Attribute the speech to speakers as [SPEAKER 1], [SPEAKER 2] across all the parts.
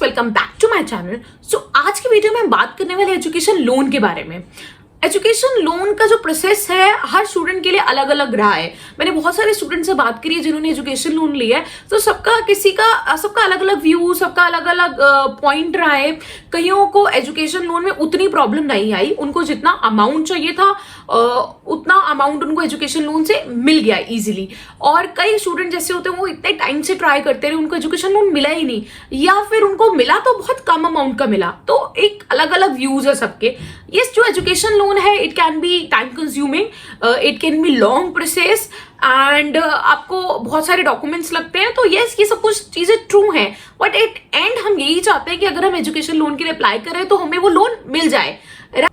[SPEAKER 1] Welcome back to my channel. आज की video में हम बात करने वाले एजुकेशन लोन के बारे में। एजुकेशन लोन का जो प्रोसेस है हर स्टूडेंट के लिए अलग अलग रहा है। मैंने बहुत सारे स्टूडेंट से बात करी है जिन्होंने एजुकेशन लोन लिया है, तो सबका अलग अलग व्यू, सबका अलग अलग पॉइंट रहा है। कईयों को एजुकेशन लोन में उतनी प्रॉब्लम नहीं आई, उनको जितना अमाउंट चाहिए था उतना अमाउंट उनको एजुकेशन लोन से मिल गया इजीली। और कई स्टूडेंट जैसे होते हैं वो इतने टाइम से ट्राई करते रहे, उनको एजुकेशन लोन मिला ही नहीं, या फिर उनको मिला तो बहुत कम अमाउंट का मिला। तो एक अलग अलग व्यूज है सबके। ये जो एजुकेशन लोन है it can be time consuming, it can be long process and आपको बहुत सारे डॉक्यूमेंट्स लगते हैं। तो यस, ये सब कुछ चीजें ट्रू हैं, बट एट एंड हम यही चाहते हैं कि अगर हम एजुकेशन लोन के लिए अप्लाई करें तो हमें वो लोन मिल जाए।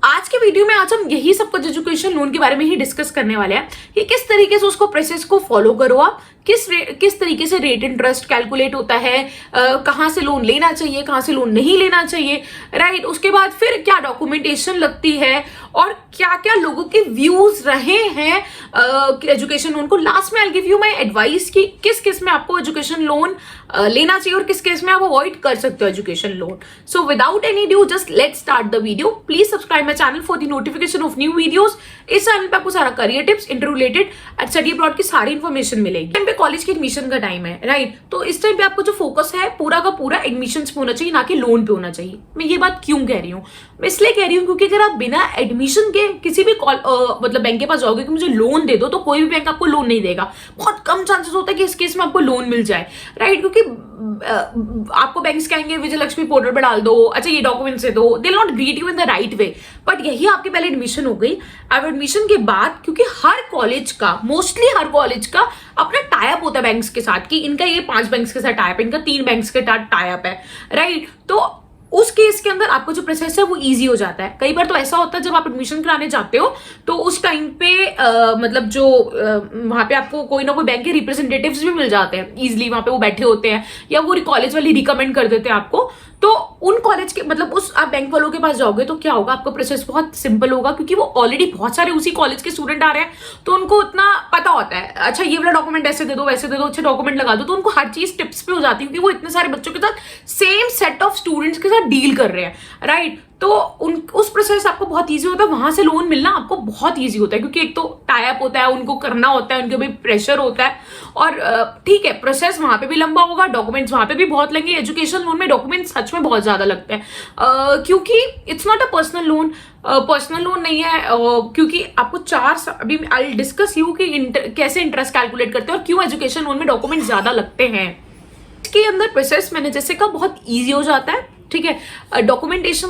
[SPEAKER 1] आज के वीडियो में आज हम यही सब कुछ एजुकेशन लोन के बारे में ही डिस्कस करने वाले हैं कि किस तरीके से उसको प्रोसेस को फॉलो करो आप, किस तरीके से रेट इंटरेस्ट कैलकुलेट होता है, कहाँ से लोन लेना चाहिए, कहाँ से लोन नहीं लेना चाहिए, राइट। उसके बाद फिर क्या डॉक्यूमेंटेशन लगती है और क्या क्या लोगों के व्यूज रहे हैं एजुकेशन लोन को। लास्ट में I give you my advice कि किस केस में आपको एजुकेशन लोन लेना चाहिए और किस केस में आप अवॉइड कर सकते हो education loan. So without any due just let's start the video. Please subscribe my channel for the notification of new videos. इस चैनल पे आपको सारा career tips, interview related and study abroad की सारी इन्फॉर्मेशन मिलेगी। टाइम पे college के admission का टाइम है, राइट। तो इस टाइम पे आपको जो फोकस है पूरा का पूरा एडमिशन पे होना चाहिए, ना कि लोन पे होना चाहिए। मैं ये बात क्यों कह रही हूँ? मैं इसलिए कह रही हूँ क्योंकि अगर आप बिना एडमिशन के किसी भी मतलब बैंक के पास जाओगे कि मुझे लोन दे दो, तो कोई भी बैंक आपको लोन नहीं देगा। बहुत कम चांसेस होता है कि इस केस में आपको लोन मिल जाए, राइट। क्योंकि आपको बैंक्स कहेंगे विजय लक्ष्मी पोर्टल पे डाल दो, अच्छा ये डॉक्यूमेंट्स दे दो, they not greet you in the right way. But यही आपकी पहले एडमिशन हो गई। अब एडमिशन के बाद, क्योंकि हर कॉलेज का, मोस्टली हर कॉलेज का अपना टाई अप होता है बैंक्स के साथ, कि इनका ये 5 बैंक्स के साथ टाई अप है, इनका 3 बैंक्स के साथ टाई अप है, राइट। तो उस केस के अंदर आपको जो प्रोसेस है वो इजी हो जाता है। कई बार तो ऐसा होता है जब आप एडमिशन कराने जाते हो तो उस टाइम पे मतलब जो वहां पे आपको कोई ना कोई बैंक के रिप्रेजेंटेटिव्स भी मिल जाते हैं इजीली, वहां पे वो बैठे होते हैं या वो कॉलेज वाली रिकमेंड कर देते हैं आपको। तो उन कॉलेज के मतलब उस आप बैंक वालों के पास जाओगे तो क्या होगा, आपका प्रोसेस बहुत सिंपल होगा, क्योंकि वो ऑलरेडी बहुत सारे उसी कॉलेज के स्टूडेंट आ रहे हैं, तो उनको उतना पता होता है। अच्छा ये वाला डॉक्यूमेंट ऐसे दे दो, वैसे दे दो, अच्छे डॉक्यूमेंट लगा दो, तो उनको हर चीज टिप्स पे हो जाती है, क्योंकि वो इतने सारे बच्चों के साथ सेम सेट ऑफ स्टूडेंट्स के साथ डील कर रहे हैं, राइट। तो उस प्रोसेस आपको बहुत इजी होता है, वहां से लोन मिलना आपको बहुत इजी होता है, क्योंकि एक तो टाई अप होता है, उनको करना होता है, उनके भी प्रेशर होता है। और ठीक है, प्रोसेस वहां पे भी लंबा होगा, डॉक्यूमेंट्स वहां पे भी बहुत लगेंगे। एजुकेशन लोन में डॉक्यूमेंट्स सच में बहुत ज्यादा लगते हैं, क्योंकि it's not a personal loan. Personal loan नहीं है, क्योंकि आपको अभी आई डिस्कस यू कि कैसे इंटरेस्ट कैलकुलेट करते हैं और क्यों एजुकेशन लोन में डॉक्यूमेंट ज्यादा लगते हैं। इसके अंदर प्रोसेस मैंने जैसे कहा बहुत ईजी हो जाता है, ठीक है। डॉक्यूमेंटेशन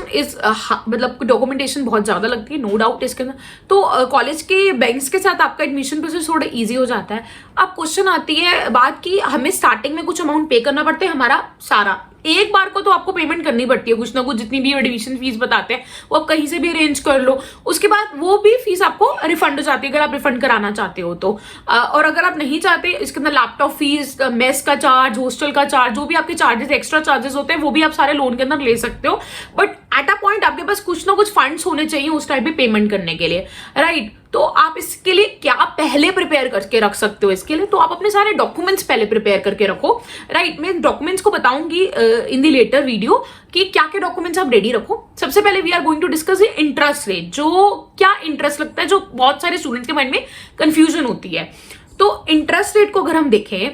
[SPEAKER 1] मतलब डॉक्यूमेंटेशन बहुत ज्यादा लगती है, नो डाउट इसके अंदर। तो कॉलेज के बैंक्स के साथ आपका एडमिशन प्रोसेस थोड़ा इजी हो जाता है। अब क्वेश्चन आती है बात कि हमें स्टार्टिंग में कुछ अमाउंट पे करना पड़ता है, हमारा सारा एक बार को तो आपको पेमेंट करनी पड़ती है कुछ ना कुछ, जितनी भी एडमिशन फीस बताते हैं वो आप कहीं से भी अरेंज कर लो। उसके बाद वो भी फीस आपको रिफंड हो जाती है अगर आप रिफंड कराना चाहते हो तो। और अगर आप नहीं चाहते, इसके अंदर लैपटॉप फीस, मेस का चार्ज, हॉस्टल का चार्ज, जो भी आपके चार्जेस, एक्स्ट्रा चार्जेस होते हैं वो भी आप सारे लोन के अंदर ले सकते हो। बट एट अ पॉइंट आपके पास कुछ ना कुछ फंड्स होने चाहिए उस टाइम पे पेमेंट करने के लिए, राइट। तो आप इसके लिए क्या पहले प्रिपेयर करके रख सकते हो? इसके लिए तो आप अपने सारे डॉक्यूमेंट्स पहले प्रिपेयर करके रखो, राइट। मैं डॉक्यूमेंट्स को बताऊंगी इन द लेटर वीडियो कि क्या क्या डॉक्यूमेंट्स आप रेडी रखो। सबसे पहले we are going to discuss interest rate, जो क्या इंटरेस्ट लगता है, जो बहुत सारे स्टूडेंट्स के माइंड में कंफ्यूजन होती है। तो इंटरेस्ट रेट को अगर हम देखें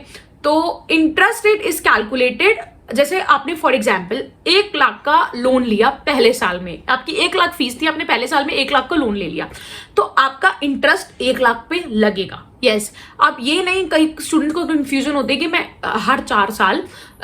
[SPEAKER 1] तो इंटरेस्ट रेट इज कैलकुलेटेड, जैसे आपने फॉर एग्जाम्पल 1 लाख का लोन लिया पहले साल में, आपकी 1 लाख फीस थी, आपने पहले साल में 1 लाख का लोन ले लिया, तो आपका इंटरेस्ट 1 लाख पे लगेगा। यस, आप ये नहीं, कई स्टूडेंट को कंफ्यूजन होती है कि मैं हर 4 साल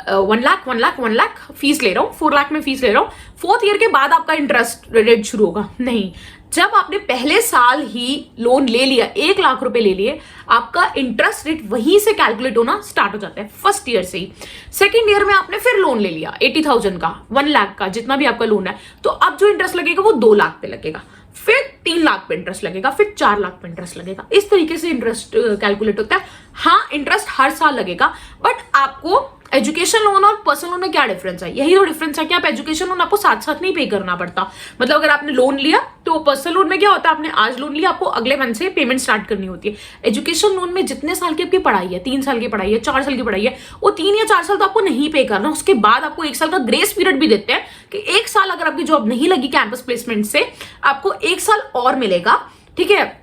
[SPEAKER 1] 1 लाख फीस ले रहा हूँ, 4 लाख में फीस ले रहा हूँ, 4th ईयर के बाद आपका इंटरेस्ट रेट शुरू होगा। नहीं, जब आपने पहले साल ही लोन ले लिया, 1 लाख रुपए ले लिए, आपका इंटरेस्ट रेट वहीं से कैलकुलेट होना स्टार्ट हो जाता है, फर्स्ट ईयर से ही। सेकेंड ईयर में आपने फिर लोन ले लिया 80,000 का, 1 लाख का, जितना भी आपका लोन है, तो अब जो इंटरेस्ट लगेगा वो 2 लाख पे लगेगा, फिर 3 लाख पे इंटरेस्ट लगेगा, फिर 4 लाख पे इंटरेस्ट लगेगा। इस तरीके से इंटरेस्ट कैलकुलेट होता है। हाँ, इंटरेस्ट हर साल लगेगा, बट आपको एजुकेशन लोन और पर्सनल लोन में क्या डिफरेंस है? यही तो डिफरेंस है कि आप एजुकेशन लोन आपको साथ साथ नहीं पे करना पड़ता। मतलब अगर आपने लोन लिया तो पर्सनल लोन में क्या होता है, आपने आज लोन लिया, आपको अगले मंथ से पेमेंट स्टार्ट करनी होती है। एजुकेशन लोन में जितने साल की आपकी पढ़ाई है, 3 साल की पढ़ाई है, 4 साल की पढ़ाई है, वो 3 या 4 साल तो आपको नहीं पे करना। उसके बाद आपको 1 साल का ग्रेस पीरियड भी देते हैं कि 1 साल अगर आपकी जॉब नहीं लगी कैंपस प्लेसमेंट से, आपको 1 साल और मिलेगा, ठीक है,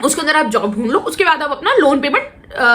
[SPEAKER 1] उसके अंदर आप जॉब ढूंढ लो, उसके बाद आप अपना लोन पेमेंट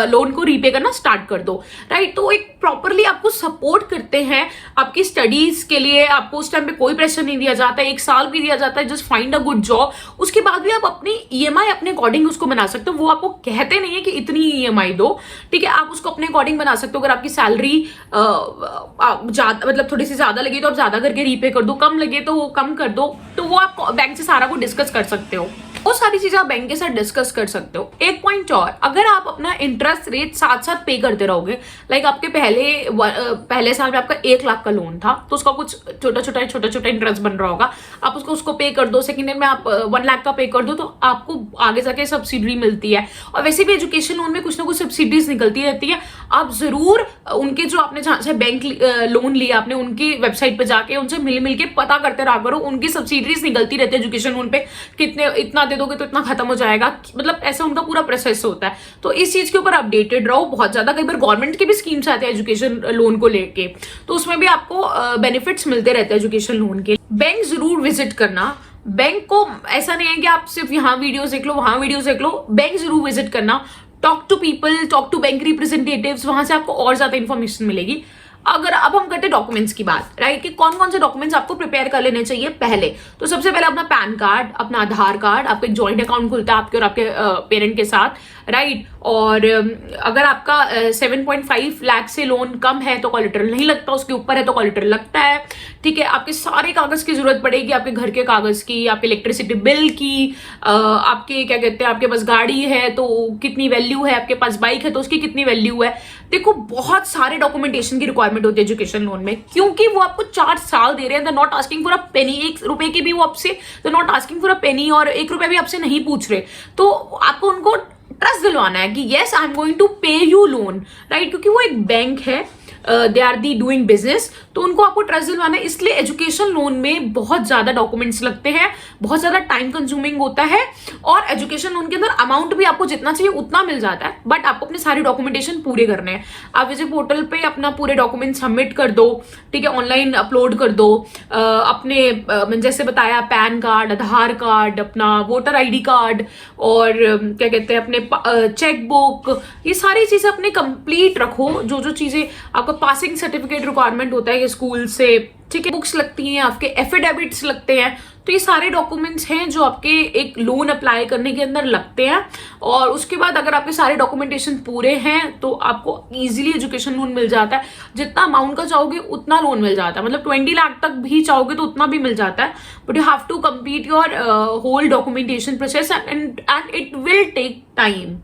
[SPEAKER 1] लोन को रीपे करना स्टार्ट कर दो, राइट। तो एक प्रॉपरली आपको सपोर्ट करते हैं आपकी स्टडीज के लिए। आपको उस टाइम पे कोई प्रेशर नहीं दिया जाता है, 1 साल भी दिया जाता है, just find a good job. उसके बाद भी आप अपनी ईएमआई अपने अकॉर्डिंग उसको बना सकते हो। वो आपको कहते नहीं है कि इतनी ईएमआई दो, ठीक है, आप उसको अपने अकॉर्डिंग बना सकते हो। अगर आपकी सैलरी मतलब थोड़ी सी ज्यादा लगी तो आप ज्यादा करके रीपे कर दो, कम लगे तो वो कम कर दो। तो वो आप बैंक से सारा को डिस्कस कर सकते हो, वो सारी चीजें आप बैंक के साथ डिस्कस कर सकते हो। एक पॉइंट और, अगर आप अपना इंटरेस्ट रेट साथ साथ पे करते रहोगे, लाइक आपके पहले साल में आपका 1 लाख का लोन था तो उसका कुछ छोटा छोटा इंटरेस्ट बन रहा होगा, आप उसको पे कर दो। सेकेंड ईयर में आप 1 लाख का पे कर दो तो आपको आगे जाके सब्सिडी मिलती है। और वैसे भी एजुकेशन लोन में कुछ ना कुछ सब्सिडीज निकलती रहती है। आप जरूर उनके जो आपने जहां से बैंक लोन लिया आपने, उनकी वेबसाइट पे जाके उनसे मिल के पता करते रहा करो, उनकी सब्सिडीज निकलती रहती है एजुकेशन लोन पे। कितने इतना दे दोगे तो इतना खत्म हो जाएगा, मतलब ऐसा उनका पूरा प्रोसेस होता है। तो इस चीज के ऊपर अपडेटेड रहो बहुत ज्यादा। कई बार गवर्नमेंट के भी स्कीम्स आते हैं एजुकेशन लोन को लेके, तो उसमें भी आपको बेनिफिट्स मिलते रहते हैं एजुकेशन लोन के। बैंक जरूर विजिट करना। बैंक को ऐसा नहीं है कि आप सिर्फ यहाँ वीडियोस देख लो वहां वीडियोस देख लो, बैंक जरूर विजिट करना। Talk to people, talk to bank representatives, वहां से आपको और ज्यादा इंफॉर्मेशन मिलेगी। अगर अब हम करते हैं डॉक्यूमेंट्स की बात, राइट, कि कौन कौन से डॉक्यूमेंट्स आपको प्रिपेयर कर लेने चाहिए पहले। तो सबसे पहले अपना पैन कार्ड, अपना आधार कार्ड, आपका एक जॉइंट अकाउंट खुलता है आपके और आपके पेरेंट के साथ, राइट। और अगर आपका 7.5 लाख से लोन कम है तो कोलेटरल नहीं लगता, उसके ऊपर है तो कोलेटरल लगता है, ठीक है। आपके सारे कागज की जरूरत पड़ेगी, आपके घर के कागज की, आपके इलेक्ट्रिसिटी बिल की, आपके क्या कहते हैं, आपके पास गाड़ी है तो कितनी वैल्यू है, आपके पास बाइक है तो उसकी कितनी वैल्यू है। देखो बहुत सारे डॉक्यूमेंटेशन की रिक्वायरमेंट होती है एजुकेशन लोन में, क्योंकि वो आपको 4 साल दे रहे हैं। नॉट आस्किंग फॉर अ पेनी, 1 रुपए की भी वो आपसे नॉट आस्किंग फॉर अ पेनी, और 1 रुपए भी आपसे नहीं पूछ रहे। तो आपको उनको ट्रस्ट दिलवाना है कि yes I am going to pay you loan, right, क्योंकि वो एक बैंक है, they are the doing business, तो उनको आपको ट्रस्ट दिलवाना है। इसलिए एजुकेशन लोन में बहुत ज्यादा डॉक्यूमेंट्स लगते हैं, बहुत ज्यादा टाइम कंज्यूमिंग होता है, और एजुकेशन लोन के अंदर अमाउंट भी आपको जितना चाहिए उतना मिल जाता है, बट आपको अपने सारे डॉक्यूमेंटेशन पूरे करने हैं। आप विजिट पोर्टल पे अपना पूरे डॉक्यूमेंट सबमिट कर दो, ठीक है, ऑनलाइन अपलोड कर दो। अपने जैसे बताया पैन कार्ड, आधार कार्ड, अपना वोटर ID कार्ड, और क्या कहते हैं अपने चेक बुक, ये सारी चीजें अपने कंप्लीट रखो। जो जो चीजें आपका पासिंग सर्टिफिकेट रिक्वायरमेंट होता है स्कूल से, ठीक है, बुक्स लगती हैं, आपके एफिडेविट्स लगते हैं, तो ये सारे डॉक्यूमेंट्स हैं जो आपके एक लोन अप्लाई करने के अंदर लगते हैं। और उसके बाद अगर आपके सारे डॉक्यूमेंटेशन पूरे हैं तो आपको इजीली एजुकेशन लोन मिल जाता है। जितना अमाउंट का चाहोगे उतना लोन मिल जाता है, मतलब 20 लाख तक भी चाहोगे तो उतना भी मिल जाता है, but you have to complete your whole documentation process and it will take time,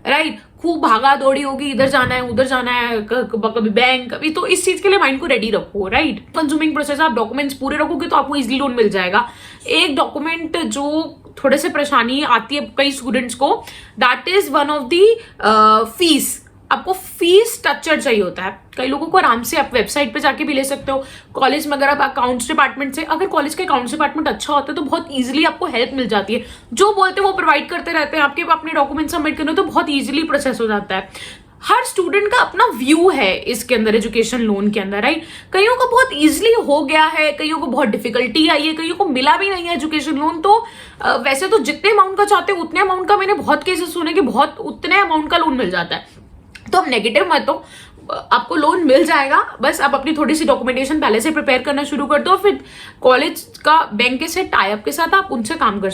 [SPEAKER 1] right. खूब भागा दौड़ी होगी, इधर जाना है उधर जाना है, कभी बैंक, कभी, तो इस चीज के लिए माइंड को रेडी रखो, राइट। कंज्यूमिंग प्रोसेस, आप डॉक्यूमेंट्स पूरे रखोगे तो आपको इजीली लोन मिल जाएगा। एक डॉक्यूमेंट जो थोड़े से परेशानी आती है कई स्टूडेंट्स को, that is one of the fees. आपको फीस स्ट्रक्चर चाहिए होता है। कई लोगों को आराम से आप वेबसाइट पे जाके भी ले सकते हो। कॉलेज में अगर आप अकाउंट्स डिपार्टमेंट से, अगर कॉलेज का अकाउंट्स डिपार्टमेंट अच्छा होता है तो बहुत इजीली आपको हेल्प मिल जाती है। जो बोलते हैं वो प्रोवाइड करते रहते हैं, आपके अपने डॉक्यूमेंट सबमिट करने तो बहुत इजीली प्रोसेस हो जाता है। हर स्टूडेंट का अपना व्यू है इसके अंदर, एजुकेशन लोन के अंदर, राइट। कईयों को बहुत इजीली हो गया है, कईयों को बहुत डिफिकल्टी आई है, कईयों को मिला भी नहीं है एजुकेशन लोन। तो वैसे तो जितने अमाउंट का चाहते हैं उतने अमाउंट का, मैंने बहुत केसेस सुने कि बहुत उतने अमाउंट का लोन मिल जाता है। तो अब नेगेटिव मत हो, आपको लोन मिल जाएगा, बस आप अपनी थोड़ी सी डॉक्यूमेंटेशन पहले से प्रिपेयर करना शुरू कर दो, फिर कॉलेज का बैंक के से टाई अप के साथ आप उनसे काम कर